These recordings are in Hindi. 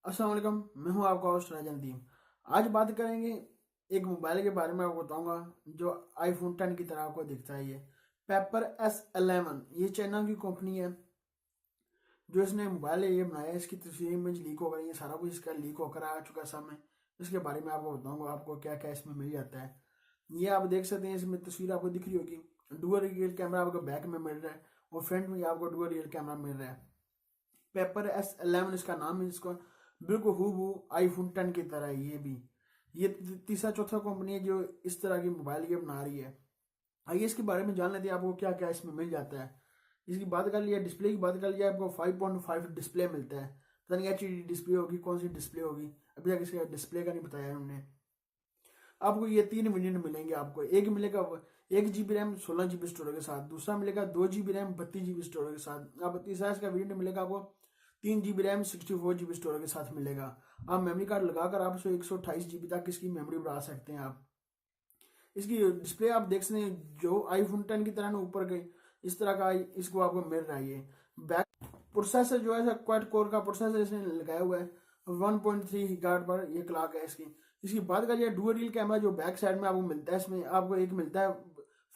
अस्सलाम वालेकुम। मैं हूं आपका होस्ट राजन नदीम। आज बात करेंगे एक मोबाइल के बारे में। आपको बताऊंगा जो आईफोन 10 की तरह आपको दिखता है। ये पेपर S11 ये चाइना की कंपनी है जो इसने मोबाइल ये बनाया है। इसकी तस्वीर इमेज लीक हो गई है, सारा कुछ इसका लीक होकर आ चुका है सामने। इसके बारे में आपको बताऊंगा आपको क्या क्या इसमें मिल जाता है। ये आप देख सकते हैं, इसमें तस्वीर आपको दिख रही होगी। डुअल रियल कैमरा आपको बैक में मिल रहा है और फ्रंट में आपको डुअल रियल कैमरा मिल रहा है। पेपर S11 इसका नाम है। इसको बिल्कुल हूबहू आईफोन 10 की तरह है। ये तीसरा चौथा कंपनी है जो इस तरह की मोबाइल ये बना रही है। आइए इसके बारे में जान लेते हैं आपको क्या क्या इसमें मिल जाता है। इसकी बात कर लिया, डिस्प्ले की बात कर लिया, आपको 5.5 डिस्प्ले मिलता है। पता नहीं HD डिस्प्ले होगी, कौन सी डिस्प्ले होगी, अभी तक इसका डिस्प्ले का नहीं बताया उन्होंने। आपको ये 3 वेरिएंट मिलेंगे। आपको एक मिलेगा 1 GB रैम 16 GB स्टोरेज के साथ, दूसरा मिलेगा 2 GB रैम 32 GB स्टोरेज के साथ, अब तीसरा इसका वेरिएंट मिलेगा आपको 3 GB रैम 64 GB स्टोरेज के साथ मिलेगा। आप मेमोरी कार्ड लगाकर आप 128 GB तक इसकी मेमोरी बढ़ा सकते हैं। आप इसकी डिस्प्ले आप देख सकते हैं जो आईफोन 10 की तरह ना ऊपर गई इस तरह का इसको आपको मिल रहा है। ये बैक प्रोसेसर जो है क्वाड कोर का प्रोसेसर इसने लगाया हुआ है। 1.3 गीगाहर्ट्ज पर ये क्लॉक है इसकी। इसकी बात करिए डुअल रियल कैमरा जो बैक साइड में आपको मिलता है, इसमें आपको एक मिलता है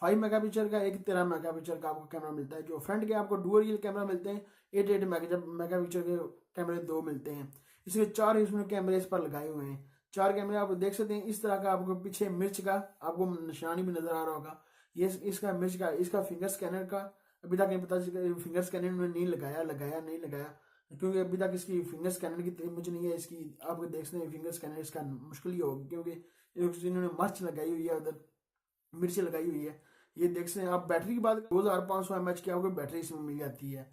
5 मेगापिक्सल का, एक 13 मेगापिक्सल का आपको कैमरा मिलता है। जो फ्रंट के आपको डुअल रियल कैमरा मिलते हैं 8 मेगापिक्सल के कैमरे 2 मिलते हैं। इसके 4 इसमें कैमरे इस पर लगाए हुए हैं। 4 कैमरे आप देख सकते हैं। इस तरह का आपको पीछे मिर्च का आपको निशानी भी नजर आ रहा होगा। ये इसका मिर्च का, इसका फिंगर स्कैनर का अभी तक नहीं पता फिंगर स्कैनर उन्होंने नहीं लगाया नहीं लगाया, क्योंकि अभी तक इसकी फिंगर स्कैनर की इमेज नहीं है। इसकी आपको देख सकते हैं फिंगर स्कैनर इसका मुश्किल ही होगी, क्योंकि इन्होंने मिर्च लगाई हुई है, उधर मिर्च लगाई हुई है। ये देख सकते हैं आप। बैटरी की बात 2500 mAh की आपको बैटरी इसमें मिल जाती है।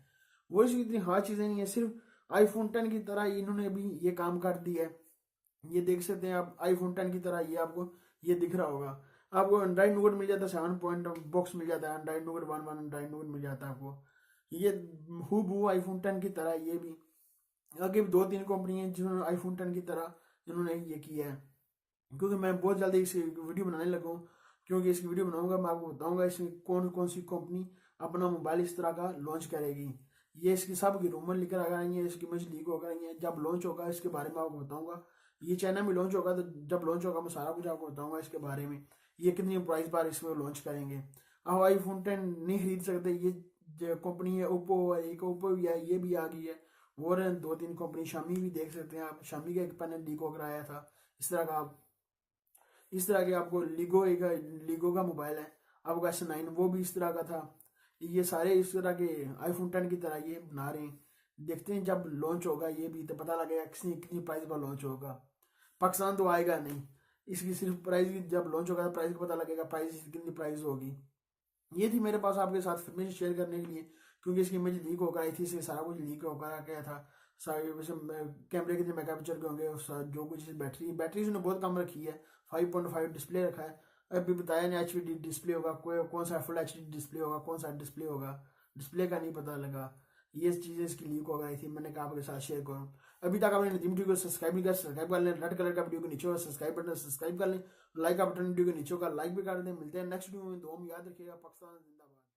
वो इसकी इतनी हार्ड चीजें नहीं है, सिर्फ आईफोन 10 की तरह इन्होंने अभी ये काम कर दिया है। ये देख सकते हैं आप आईफोन 10 की तरह ये आपको ये दिख रहा होगा। आपको एंड्राइड नोट मिल जाता है, 7 पॉइंट बॉक्स मिल जाता है, एंड्राइड नोट 1 एंड्राइड नोट मिल जाता है आपको। ये हूबहू आईफोन 10 की तरह ये भी। आगे भी 2-3 कंपनी है जिन्होंने आईफोन 10 की तरह जिन्होंने ये किया है। क्योंकि मैं बहुत जल्दी इस वीडियो बनाने लगा हूँ, क्योंकि इसकी वीडियो बनाऊंगा मैं आपको बताऊंगा इसमें कौन कौन सी कंपनी अपना मोबाइल इस तरह का लॉन्च करेगी। ये इसकी सब की रूमर लेकर आ रही है, इसकी इमेज लीक हो रही है। जब लॉन्च होगा इसके बारे में आपको बताऊंगा। ये चाइना में लॉन्च होगा, तो जब लॉन्च होगा मैं सारा कुछ आपको बताऊंगा इसके बारे में। ये कितनी प्राइस बार इसमें लॉन्च करेंगे। आप आईफोन 10 नहीं खरीद सकते। ये जो कंपनी है ओप्पो है, एक ओप्पो भी है, ये भी आ गई है। और 2-3 कंपनी, शामी भी देख सकते हैं आप। शामी का एक पैनल लीक होकर आया था इस तरह का। इस तरह के आपको लीगो का मोबाइल है आपको S9, वो भी इस तरह का था। ये सारे इस तरह के आईफोन 10 की तरह ये बना रहे हैं। देखते हैं जब लॉन्च होगा ये भी तो पता लगेगा कितनी कितनी प्राइस पर लॉन्च होगा। पाकिस्तान तो आएगा नहीं। इसकी सिर्फ प्राइस की जब लॉन्च होगा तो प्राइस का पता लगेगा प्राइस कितनी प्राइस होगी। ये थी मेरे पास आपके साथ इन्फॉर्मेशन शेयर करने के लिए, क्योंकि इसकी इमेज लीक होकर आई थी, इससे सारा कुछ लीक होकर आ गया था। सारे वैसे कैमरे कितने मेगापिक्सल के होंगे जो कुछ बैटरी बैटरी उसने बहुत कम रखी है। 5.5 डिस्प्ले रखा है। अभी बताया नहीं HD डिस्प्ले होगा, कोई कौन सा फुल HD डिस्प्ले होगा, कौन सा डिस्प्ले होगा, डिस्प्ले का नहीं पता लगा। ये चीज़ें इसकी लीक हो गई थी, मैंने कहा आपके साथ शेयर करूँ। अभी तक आपने नदीम टीवी को सब्सक्राइब नहीं कर, सब्सक्राइब कर लें। रेड कलर का वीडियो के नीचे होगा सब्सक्राइब बटन, सब्सक्राइब कर लें। लाइक का बटन वीडियो के नीचे होगा, लाइक भी कर दें। मिलते हैं नेक्स्ट वीडियो में। दुआ में याद रखिएगा। पाकिस्तान